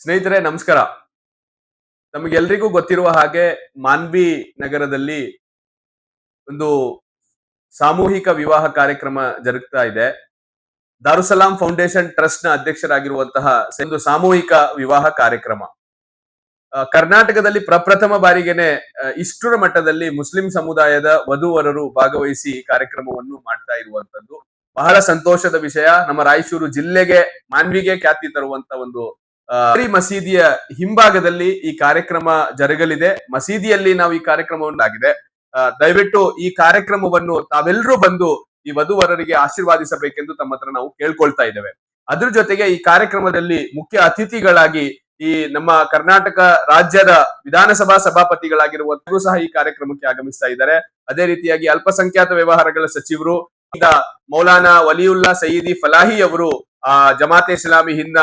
ಸ್ನೇಹಿತರೆ ನಮಸ್ಕಾರ. ನಮಗೆಲ್ರಿಗೂ ಗೊತ್ತಿರುವ ಹಾಗೆ ಮಾನ್ವಿ ನಗರದಲ್ಲಿ ಒಂದು ಸಾಮೂಹಿಕ ವಿವಾಹ ಕಾರ್ಯಕ್ರಮ ಜರುಗ್ತಾ ಇದೆ. ದಾರುಸಲಾಂ ಫೌಂಡೇಶನ್ ಟ್ರಸ್ಟ್ ನ ಅಧ್ಯಕ್ಷರಾಗಿರುವಂತಹ ಒಂದು ಸಾಮೂಹಿಕ ವಿವಾಹ ಕಾರ್ಯಕ್ರಮ. ಕರ್ನಾಟಕದಲ್ಲಿ ಪ್ರಪ್ರಥಮ ಬಾರಿಗೆನೆ ಇಷ್ಟರ ಮಟ್ಟದಲ್ಲಿ ಮುಸ್ಲಿಂ ಸಮುದಾಯದ ವಧುವರರು ಭಾಗವಹಿಸಿ ಈ ಕಾರ್ಯಕ್ರಮವನ್ನು ಮಾಡ್ತಾ ಇರುವಂತದ್ದು ಬಹಳ ಸಂತೋಷದ ವಿಷಯ. ನಮ್ಮ ರಾಯಚೂರು ಜಿಲ್ಲೆಗೆ ಮಾನ್ವಿಗೆ ಖ್ಯಾತಿ ತರುವಂತ ಒಂದು ಮಸೀದಿಯ ಹಿಂಭಾಗದಲ್ಲಿ ಈ ಕಾರ್ಯಕ್ರಮ ಜರುಗಲಿದೆ. ಮಸೀದಿಯಲ್ಲಿ ನಾವು ಈ ಕಾರ್ಯಕ್ರಮವನ್ನಾಗಿದೆ. ದಯವಿಟ್ಟು ಈ ಕಾರ್ಯಕ್ರಮವನ್ನು ತಾವೆಲ್ಲರೂ ಬಂದು ಈ ವಧುವರರಿಗೆ ಆಶೀರ್ವಾದಿಸಬೇಕೆಂದು ತಮ್ಮ ಹತ್ರ ನಾವು ಕೇಳ್ಕೊಳ್ತಾ ಇದ್ದೇವೆ. ಅದ್ರ ಜೊತೆಗೆ ಈ ಕಾರ್ಯಕ್ರಮದಲ್ಲಿ ಮುಖ್ಯ ಅತಿಥಿಗಳಾಗಿ ಈ ನಮ್ಮ ಕರ್ನಾಟಕ ರಾಜ್ಯದ ವಿಧಾನಸಭಾ ಸಭಾಪತಿಗಳಾಗಿರುವಂತರೂ ಸಹ ಈ ಕಾರ್ಯಕ್ರಮಕ್ಕೆ ಆಗಮಿಸ್ತಾ ಇದ್ದಾರೆ. ಅದೇ ರೀತಿಯಾಗಿ ಅಲ್ಪಸಂಖ್ಯಾತ ವ್ಯವಹಾರಗಳ ಸಚಿವರು ಮೌಲಾನಾ ವಲಿಯುಲ್ಲಾ ಸಯೀದಿ ಫಲಾಹಿ ಅವರು ಜಮಾತೆ ಇಸ್ಲಾಮಿ ಹಿಂದ್